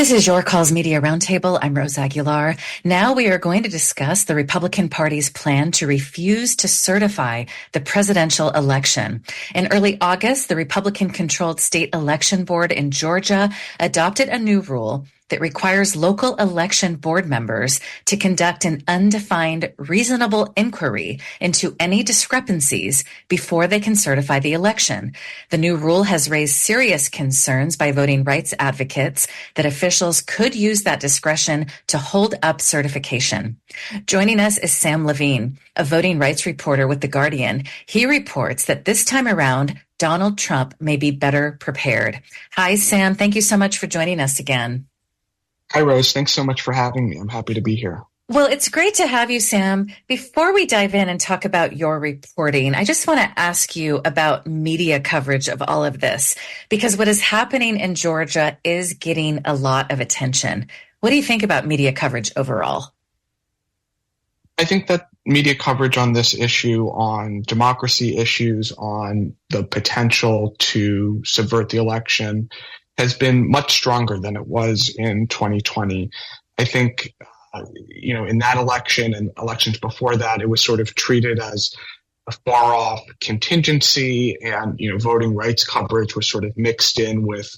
This is Your Calls Media Roundtable. I'm Rose Aguilar. Now we are going to discuss the Republican Party's plan to refuse to certify the presidential election. In early August, the Republican-controlled state election board in Georgia adopted a new rule that requires local election board members to conduct an undefined, reasonable inquiry into any discrepancies before they can certify the election. The new rule has raised serious concerns by voting rights advocates that officials could use that discretion to hold up certification. Joining us is Sam Levine, a voting rights reporter with The Guardian. He reports that this time around, Donald Trump may be better prepared. Hi, Sam. Thank you so much for joining us again. Hi, Rose. Thanks so much for having me. I'm happy to be here. Well, it's great to have you, Sam. Before we dive in and talk about your reporting, I just want to ask you about media coverage of all of this, because what is happening in Georgia is getting a lot of attention. What do you think about media coverage overall? I think that media coverage on this issue, on democracy issues, on the potential to subvert the election, has been much stronger than it was in 2020. I think, in that election and elections before that, it was sort of treated as a far-off contingency, and, voting rights coverage was sort of mixed in with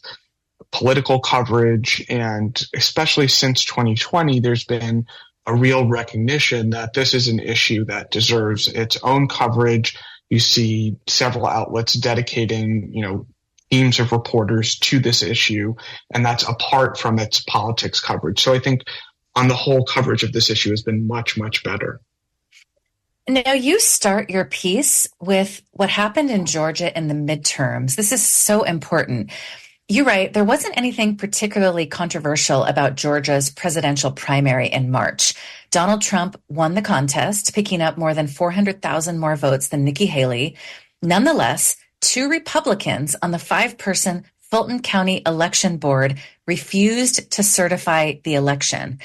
political coverage. And especially since 2020, there's been a real recognition that this is an issue that deserves its own coverage. You see several outlets dedicating, teams of reporters to this issue, and that's apart from its politics coverage. So I think on the whole, coverage of this issue has been much, much better. Now, you start your piece with what happened in Georgia in the midterms. This is so important. You write, there wasn't anything particularly controversial about Georgia's presidential primary in March. Donald Trump won the contest, picking up more than 400,000 more votes than Nikki Haley. Nonetheless, two Republicans on the 5-person Fulton County Election Board refused to certify the election.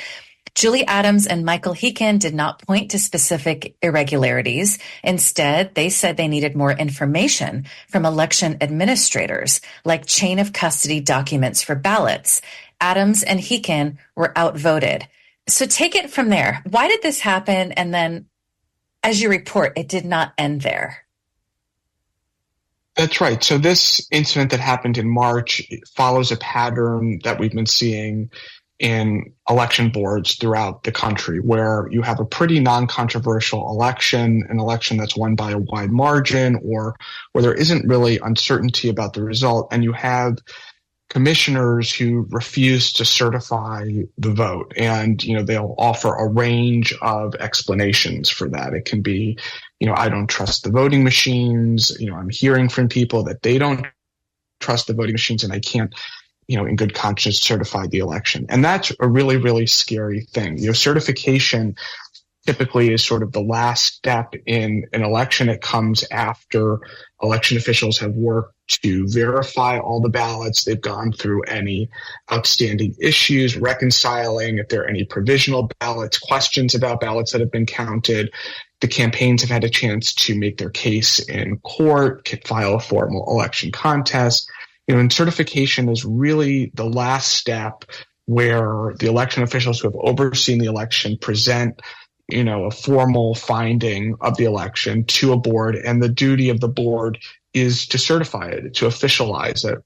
Julie Adams and Michael Heekin did not point to specific irregularities. Instead, they said they needed more information from election administrators, like chain of custody documents for ballots. Adams and Heekin were outvoted. So take it from there. Why did this happen? And then, as you report, it did not end there. That's right. So this incident that happened in March follows a pattern that we've been seeing in election boards throughout the country, where you have a pretty non-controversial election, an election that's won by a wide margin, or where there isn't really uncertainty about the result, and you have commissioners who refuse to certify the vote. And, they'll offer a range of explanations for that. It can be, I don't trust the voting machines. I'm hearing from people that they don't trust the voting machines, and I can't, in good conscience certify the election. And that's a really, really scary thing. Certification typically is sort of the last step in an election. It comes after election officials have worked to verify all the ballots. They've gone through any outstanding issues, reconciling if there are any provisional ballots, questions about ballots that have been counted. The campaigns have had a chance to make their case in court, file a formal election contest. And certification is really the last step, where the election officials who have overseen the election present a formal finding of the election to a board, and the duty of the board is to certify it, to officialize it.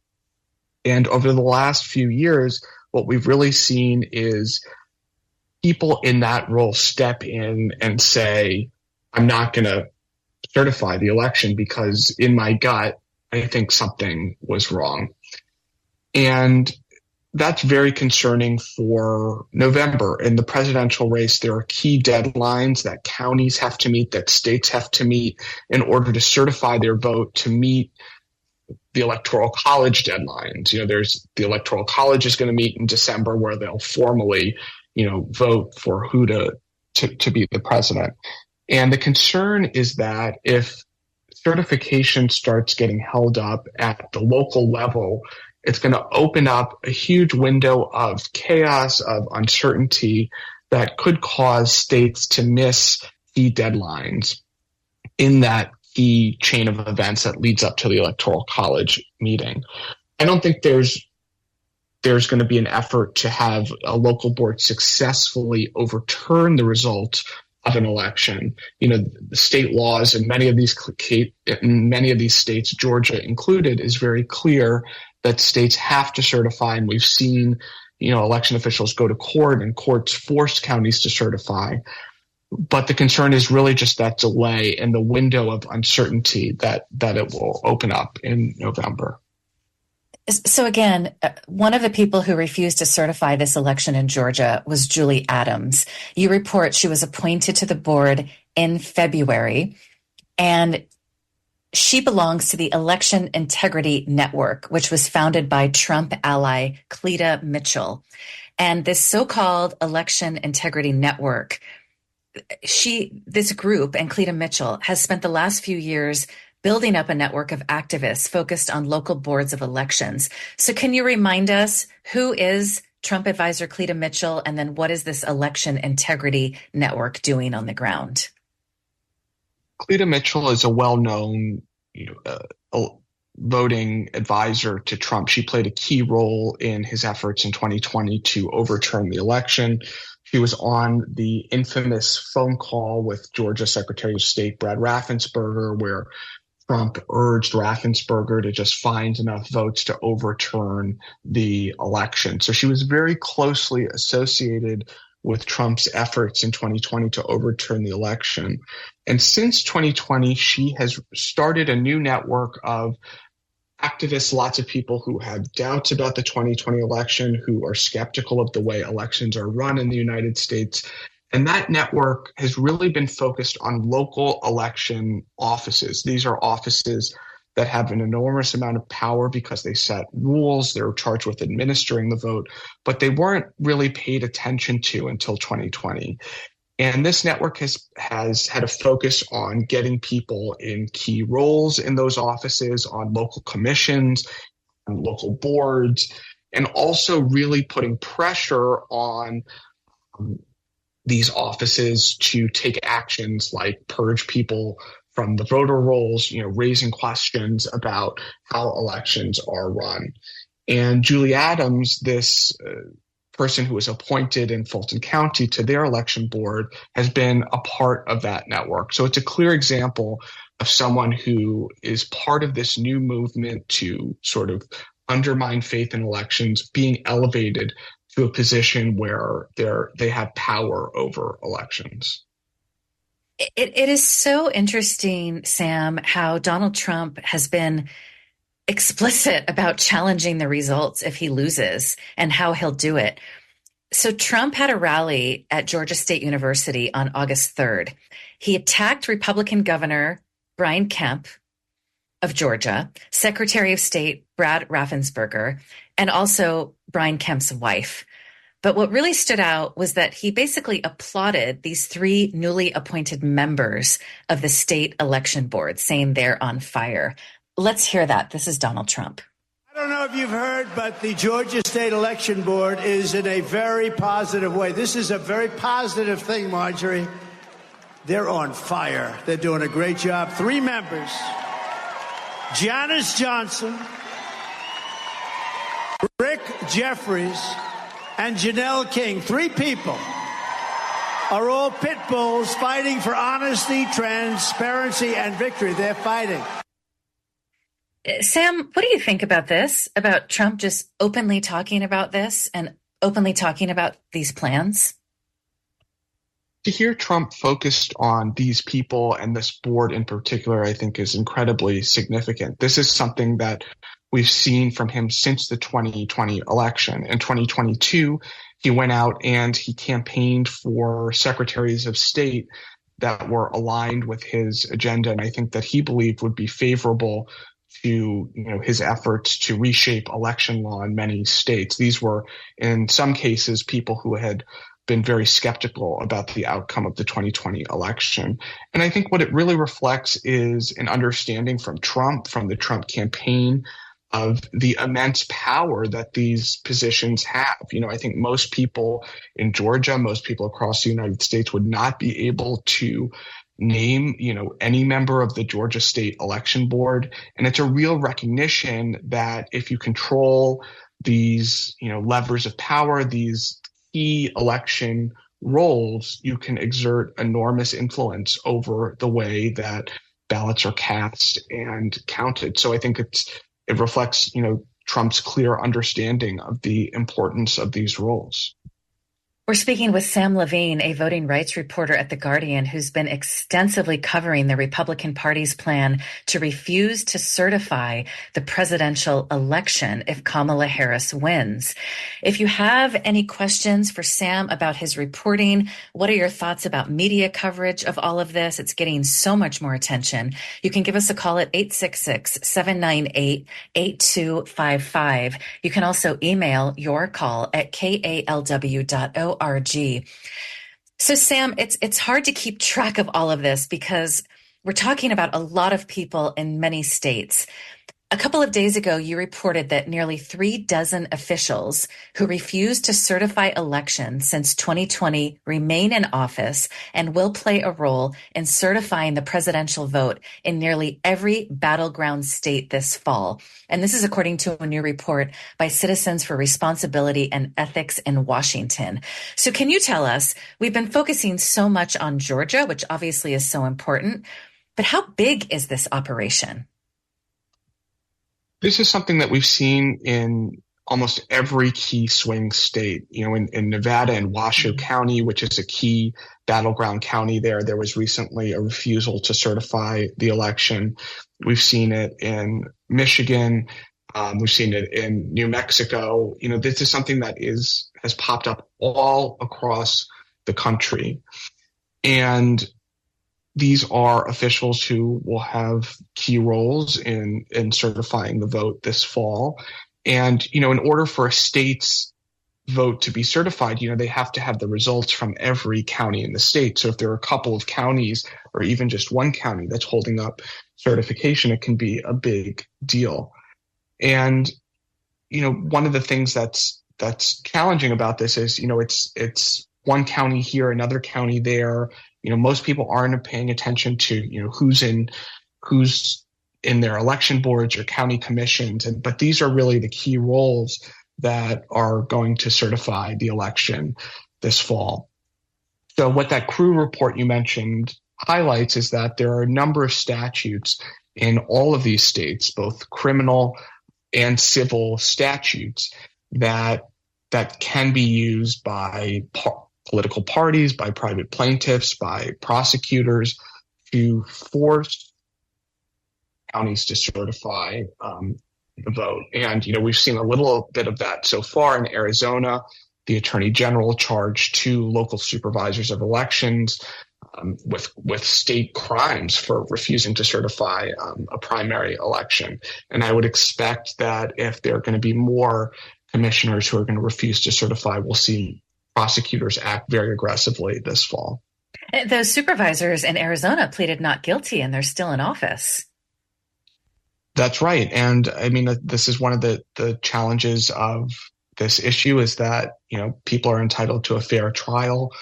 And over the last few years, what we've really seen is people in that role step in and say, I'm not going to certify the election because in my gut, I think something was wrong. And that's very concerning for November. In the presidential race, there are key deadlines that counties have to meet, that states have to meet in order to certify their vote to meet the Electoral College deadlines. There's the Electoral College is going to meet in December, where they'll formally, vote for who to be the president. And the concern is that if certification starts getting held up at the local level, it's going to open up a huge window of chaos, of uncertainty that could cause states to miss key deadlines in that key chain of events that leads up to the Electoral College meeting. I don't think there's there's going to be an effort to have a local board successfully overturn the result of an election. The state laws in many of these states, Georgia included, is very clear that states have to certify, and we've seen, election officials go to court and courts force counties to certify. But the concern is really just that delay and the window of uncertainty that it will open up in November. So again, one of the people who refused to certify this election in Georgia was Julie Adams. You report she was appointed to the board in February, and she belongs to the Election Integrity Network, which was founded by Trump ally Cleta Mitchell. And this so-called Election Integrity Network, this group and Cleta Mitchell has spent the last few years building up a network of activists focused on local boards of elections. So can you remind us, who is Trump advisor Cleta Mitchell, and then what is this Election Integrity Network doing on the ground? Cleta Mitchell is a well-known voting advisor to Trump. She played a key role in his efforts in 2020 to overturn the election. She was on the infamous phone call with Georgia Secretary of State Brad Raffensperger, where Trump urged Raffensperger to just find enough votes to overturn the election. So she was very closely associated with Trump's efforts in 2020 to overturn the election. And since 2020, she has started a new network of activists, lots of people who have doubts about the 2020 election, who are skeptical of the way elections are run in the United States. And that network has really been focused on local election offices. These are offices that have an enormous amount of power because they set rules, they're charged with administering the vote, but they weren't really paid attention to until 2020. And this network has had a focus on getting people in key roles in those offices, on local commissions, on local boards, and also really putting pressure on these offices to take actions like purge people from the voter rolls, raising questions about how elections are run. And Julie Adams, this person who was appointed in Fulton County to their election board, has been a part of that network. So it's a clear example of someone who is part of this new movement to sort of undermine faith in elections, being elevated to a position where they have power over elections. It is so interesting, Sam, how Donald Trump has been explicit about challenging the results if he loses and how he'll do it. So Trump had a rally at Georgia State University on August 3rd. He attacked Republican Governor Brian Kemp of Georgia, Secretary of State Brad Raffensperger, and also Brian Kemp's wife. But what really stood out was that he basically applauded these three newly appointed members of the state election board, saying they're on fire. Let's hear that. This is Donald Trump. I don't know if you've heard, but the Georgia State Election Board is in a very positive way. This is a very positive thing, Marjorie. They're on fire. They're doing a great job. Three members: Janice Johnson, Rick Jeffries, and Janelle King. Three people are all pit bulls fighting for honesty, transparency, and victory. They're fighting. Sam, what do you think about this, about Trump just openly talking about this and openly talking about these plans? To hear Trump focused on these people and this board in particular, I think is incredibly significant. This is something that we've seen from him since the 2020 election. In 2022, he went out and he campaigned for secretaries of state that were aligned with his agenda, and I think that he believed would be favorable to his efforts to reshape election law in many states. These were, in some cases, people who had been very skeptical about the outcome of the 2020 election. And I think what it really reflects is an understanding from Trump, from the Trump campaign, of the immense power that these positions have. I think most people in Georgia, most people across the United States would not be able to name, any member of the Georgia State Election Board. And it's a real recognition that if you control these, levers of power, these key election roles, you can exert enormous influence over the way that ballots are cast and counted. So I think it reflects, Trump's clear understanding of the importance of these roles. We're speaking with Sam Levine, a voting rights reporter at The Guardian, who's been extensively covering the Republican Party's plan to refuse to certify the presidential election if Kamala Harris wins. If you have any questions for Sam about his reporting, what are your thoughts about media coverage of all of this? It's getting so much more attention. You can give us a call at 866-798-8255. You can also email your call at kalw.org. So Sam, it's hard to keep track of all of this because we're talking about a lot of people in many states. A couple of days ago, you reported that nearly 36 officials who refused to certify elections since 2020 remain in office and will play a role in certifying the presidential vote in nearly every battleground state this fall. And this is according to a new report by Citizens for Responsibility and Ethics in Washington. So can you tell us, we've been focusing so much on Georgia, which obviously is so important, but how big is this operation? This is something that we've seen in almost every key swing state. In Nevada and Washoe County, which is a key battleground county there was recently a refusal to certify the election. We've seen it in Michigan. We've seen it in New Mexico. This is something that has popped up all across the country. And these are officials who will have key roles in certifying the vote this fall. And, in order for a state's vote to be certified, they have to have the results from every county in the state. So if there are a couple of counties or even just one county that's holding up certification, it can be a big deal. And, one of the things that's challenging about this is, it's one county here, another county there. Most people aren't paying attention to, who's in their election boards or county commissions. But these are really the key roles that are going to certify the election this fall. So what that CRU report you mentioned highlights is that there are a number of statutes in all of these states, both criminal and civil statutes, that can be used by political parties, by private plaintiffs, by prosecutors to force counties to certify the vote. And, we've seen a little bit of that so far in Arizona. The Attorney General charged 2 local supervisors of elections with state crimes for refusing to certify a primary election. And I would expect that if there are going to be more commissioners who are going to refuse to certify, we'll see prosecutors act very aggressively this fall. Those supervisors in Arizona pleaded not guilty, and they're still in office. That's right. And I mean, this is one of the challenges of this issue is that, people are entitled to a fair trial.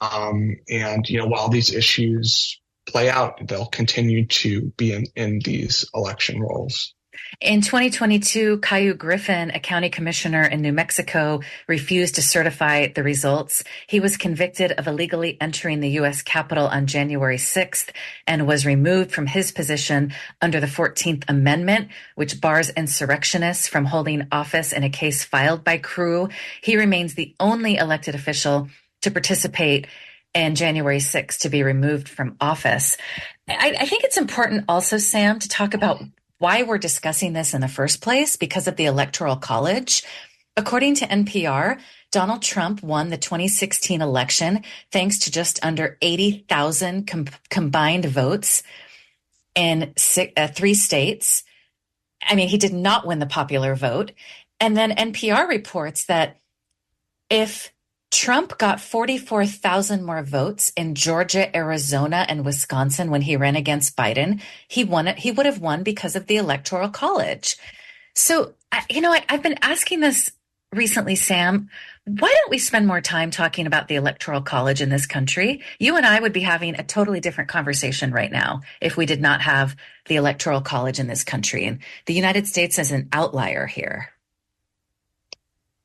And, while these issues play out, they'll continue to be in these election roles. In 2022, Caillou Griffin, a county commissioner in New Mexico, refused to certify the results. He was convicted of illegally entering the U.S. Capitol on January 6th and was removed from his position under the 14th Amendment, which bars insurrectionists from holding office in a case filed by CRU. He remains the only elected official to participate in January 6th to be removed from office. I think it's important also, Sam, to talk about why we're discussing this in the first place, because of the Electoral College. According to NPR, Donald Trump won the 2016 election thanks to just under 80,000 combined votes in 3 states. I mean, he did not win the popular vote. And then NPR reports that if Trump got 44,000 more votes in Georgia, Arizona, and Wisconsin when he ran against Biden, he would have won because of the Electoral College. So, I've been asking this recently, Sam. Why don't we spend more time talking about the Electoral College in this country? You and I would be having a totally different conversation right now if we did not have the Electoral College in this country. And the United States is an outlier here.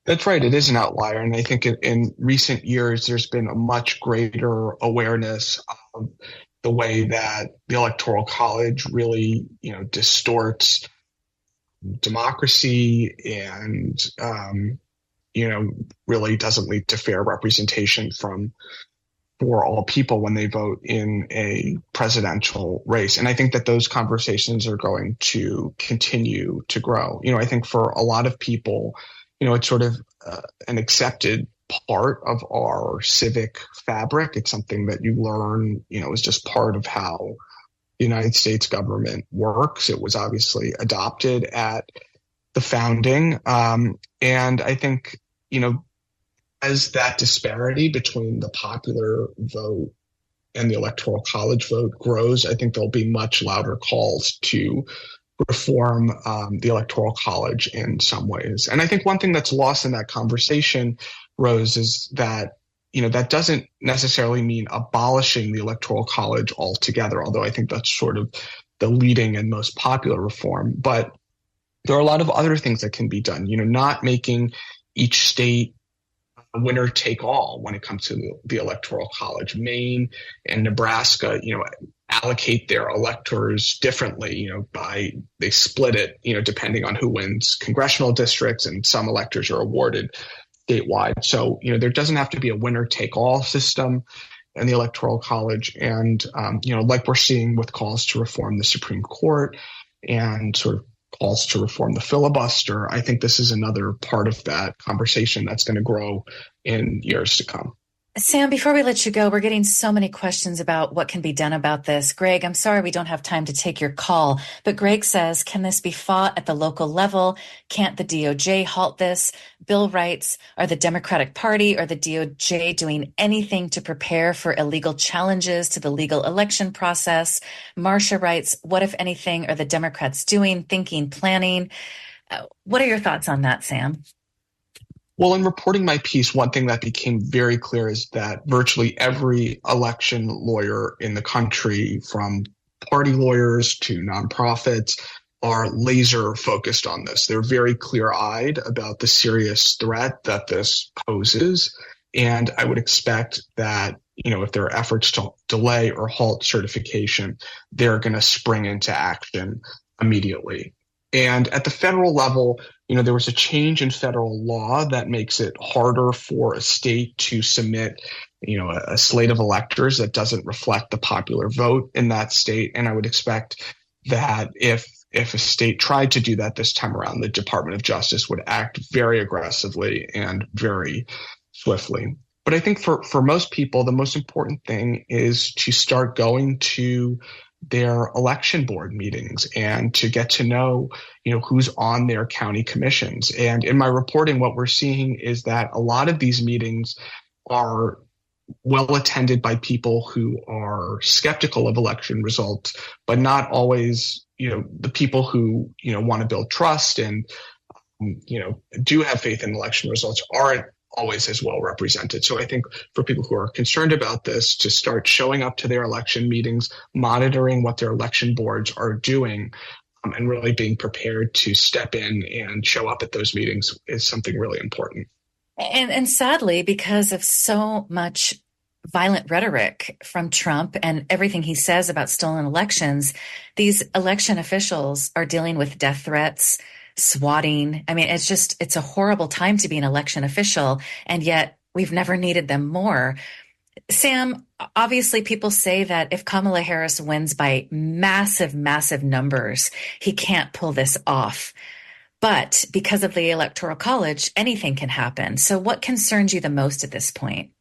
That's right. It is an outlier. And I think in recent years, there's been a much greater awareness of the way that the Electoral College really, distorts democracy and, really doesn't lead to fair representation for all people when they vote in a presidential race. And I think that those conversations are going to continue to grow. I think for a lot of people, it's sort of an accepted part of our civic fabric. It's something that you learn, is just part of how the United States government works. It was obviously adopted at the founding. And I think, as that disparity between the popular vote and the Electoral College vote grows, I think there'll be much louder calls to reform the Electoral College in some ways. And I think one thing that's lost in that conversation, Rose, is that, that doesn't necessarily mean abolishing the Electoral College altogether, although I think that's sort of the leading and most popular reform. But there are a lot of other things that can be done, not making each state a winner take all when it comes to the Electoral College. Maine and Nebraska, allocate their electors differently, they split it, depending on who wins congressional districts, and some electors are awarded statewide. So, there doesn't have to be a winner take all system in the Electoral College. And, like we're seeing with calls to reform the Supreme Court and sort of calls to reform the filibuster, I think this is another part of that conversation that's going to grow in years to come. Sam, before we let you go, we're getting so many questions about what can be done about this. Greg, I'm sorry we don't have time to take your call, but Greg says, can this be fought at the local level? Can't the DOJ halt this? Bill writes, are the Democratic Party or the DOJ doing anything to prepare for illegal challenges to the legal election process? Marcia writes, what, if anything, are the Democrats doing, thinking, planning? What are your thoughts on that, Sam? Well, in reporting my piece, one thing that became very clear is that virtually every election lawyer in the country, from party lawyers to nonprofits, are laser focused on this. They're very clear-eyed about the serious threat that this poses. And I would expect that, if there are efforts to delay or halt certification, they're going to spring into action immediately. And at the federal level, there was a change in federal law that makes it harder for a state to submit, a slate of electors that doesn't reflect the popular vote in that state. And I would expect that if a state tried to do that this time around, the Department of Justice would act very aggressively and very swiftly. But I think for most people, the most important thing is to start going to their election board meetings and to get to know, who's on their county commissions. And in my reporting, what we're seeing is that a lot of these meetings are well attended by people who are skeptical of election results, but not always, the people who, want to build trust and, do have faith in election results aren't always as well represented. So I think for people who are concerned about this, to start showing up to their election meetings, monitoring what their election boards are doing, and really being prepared to step in and show up at those meetings is something really important. And sadly, because of so much violent rhetoric from Trump and everything he says about stolen elections, these election officials are dealing with death threats, swatting. I mean, it's a horrible time to be an election official, and yet we've never needed them more. Sam, obviously people say that if Kamala Harris wins by massive, massive numbers, he can't pull this off. But because of the Electoral College, anything can happen. So what concerns you the most at this point?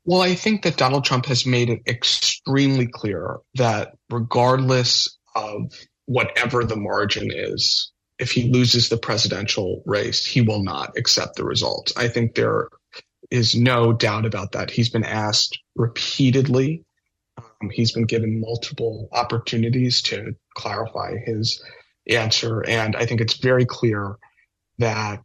Well, I think that Donald Trump has made it extremely clear that regardless of whatever the margin is, if he loses the presidential race, he will not accept the results. I think there is no doubt about that. He's been asked repeatedly. He's been given multiple opportunities to clarify his answer. And I think it's very clear that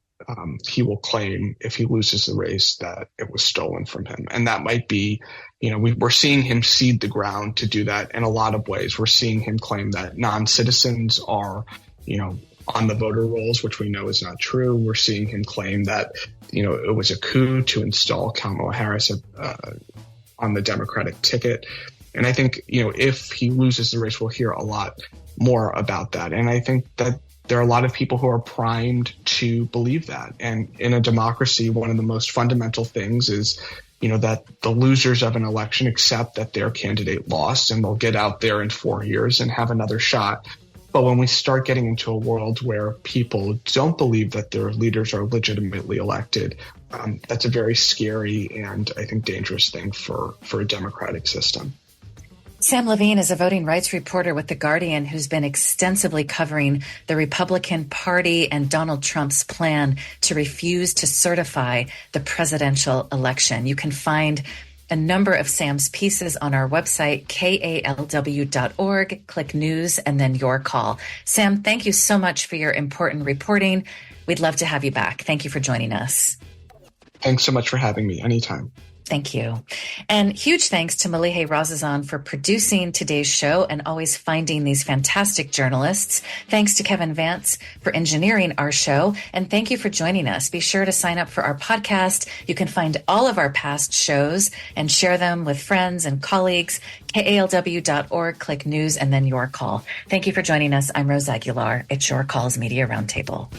he will claim, if he loses the race, that it was stolen from him. And that might be, we're seeing him cede the ground to do that in a lot of ways. We're seeing him claim that non-citizens are, on the voter rolls, which we know is not true. We're seeing him claim that, it was a coup to install Kamala Harris on the Democratic ticket. And I think, if he loses the race, we'll hear a lot more about that. And I think that there are a lot of people who are primed to believe that. And in a democracy, one of the most fundamental things is, that the losers of an election accept that their candidate lost and they'll get out there in 4 years and have another shot. But when we start getting into a world where people don't believe that their leaders are legitimately elected, that's a very scary and I think dangerous thing for a democratic system. Sam Levine is a voting rights reporter with The Guardian who's been extensively covering the Republican Party and Donald Trump's plan to refuse to certify the presidential election. You can find a number of Sam's pieces on our website, kalw.org. Click news and then your call. Sam, thank you so much for your important reporting. We'd love to have you back. Thank you for joining us. Thanks so much for having me. Anytime. Thank you. And huge thanks to Malihe Razazan for producing today's show and always finding these fantastic journalists. Thanks to Kevin Vance for engineering our show. And thank you for joining us. Be sure to sign up for our podcast. You can find all of our past shows and share them with friends and colleagues. kalw.org, click news, and then your call. Thank you for joining us. I'm Rose Aguilar. It's Your Calls Media Roundtable.